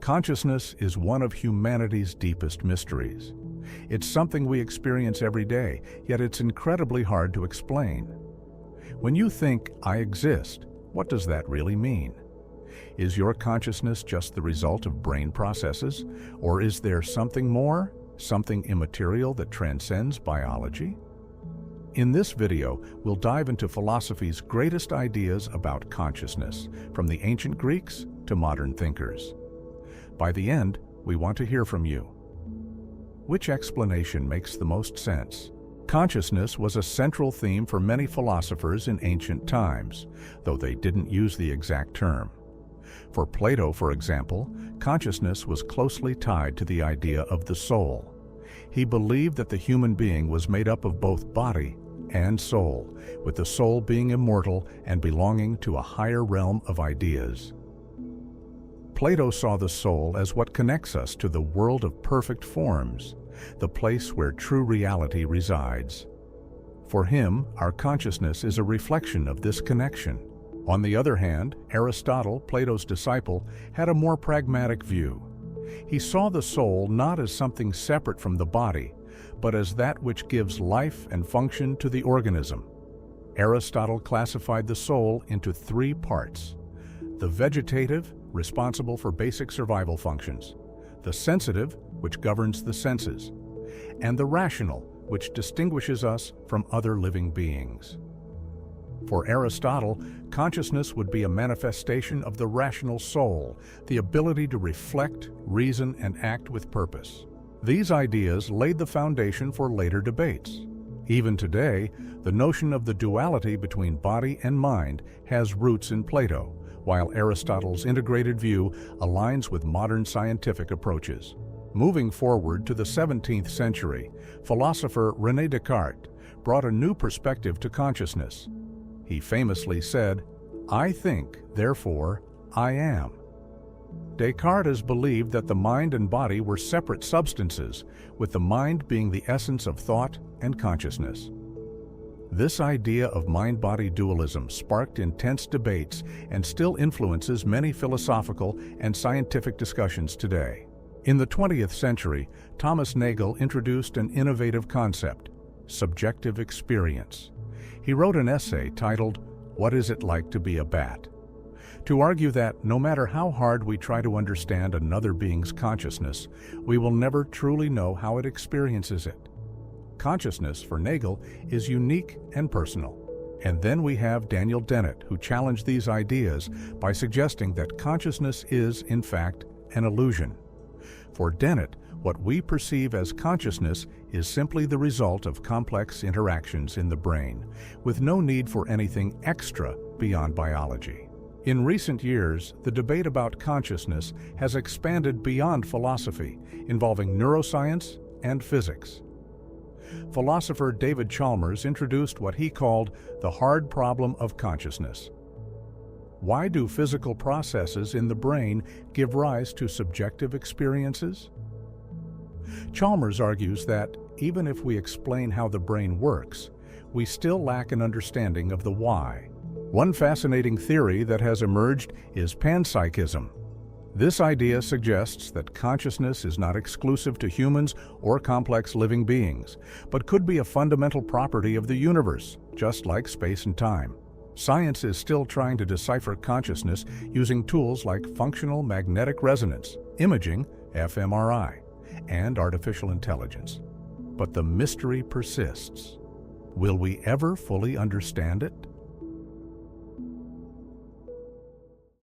Consciousness is one of humanity's deepest mysteries. It's something we experience every day, yet it's incredibly hard to explain. When you think, "I exist," what does that really mean? Is your consciousness just the result of brain processes, or is there something more, something immaterial that transcends biology? In this video, we'll dive into philosophy's greatest ideas about consciousness, from the ancient Greeks to modern thinkers. By the end, we want to hear from you. Which explanation makes the most sense? Consciousness was a central theme for many philosophers in ancient times, though they didn't use the exact term. For Plato, for example, consciousness was closely tied to the idea of the soul. He believed that the human being was made up of both body and soul, with the soul being immortal and belonging to a higher realm of ideas. Plato saw the soul as what connects us to the world of perfect forms, the place where true reality resides. For him, our consciousness is a reflection of this connection. On the other hand, Aristotle, Plato's disciple, had a more pragmatic view. He saw the soul not as something separate from the body, but as that which gives life and function to the organism. Aristotle classified the soul into three parts: the vegetative, responsible for basic survival functions; the sensitive, which governs the senses; and the rational, which distinguishes us from other living beings. For Aristotle, consciousness would be a manifestation of the rational soul, the ability to reflect, reason, and act with purpose. These ideas laid the foundation for later debates. Even today, the notion of the duality between body and mind has roots in Plato, while Aristotle's integrated view aligns with modern scientific approaches. Moving forward to the 17th century, philosopher René Descartes brought a new perspective to consciousness. He famously said, "I think, therefore, I am." Descartes believed that the mind and body were separate substances, with the mind being the essence of thought and consciousness. This idea of mind-body dualism sparked intense debates and still influences many philosophical and scientific discussions today. In the 20th century, Thomas Nagel introduced an innovative concept: subjective experience. He wrote an essay titled, "What is it like to be a bat?" to argue that no matter how hard we try to understand another being's consciousness, we will never truly know how it experiences it. Consciousness, for Nagel, is unique and personal. And then we have Daniel Dennett, who challenged these ideas by suggesting that consciousness is, in fact, an illusion. For Dennett, what we perceive as consciousness is simply the result of complex interactions in the brain, with no need for anything extra beyond biology. In recent years, the debate about consciousness has expanded beyond philosophy, involving neuroscience and physics. Philosopher David Chalmers introduced what he called the hard problem of consciousness. Why do physical processes in the brain give rise to subjective experiences? Chalmers argues that, even if we explain how the brain works, we still lack an understanding of the why. One fascinating theory that has emerged is panpsychism. This idea suggests that consciousness is not exclusive to humans or complex living beings, but could be a fundamental property of the universe, just like space and time. Science is still trying to decipher consciousness using tools like functional magnetic resonance, imaging, fMRI, and artificial intelligence. But the mystery persists. Will we ever fully understand it?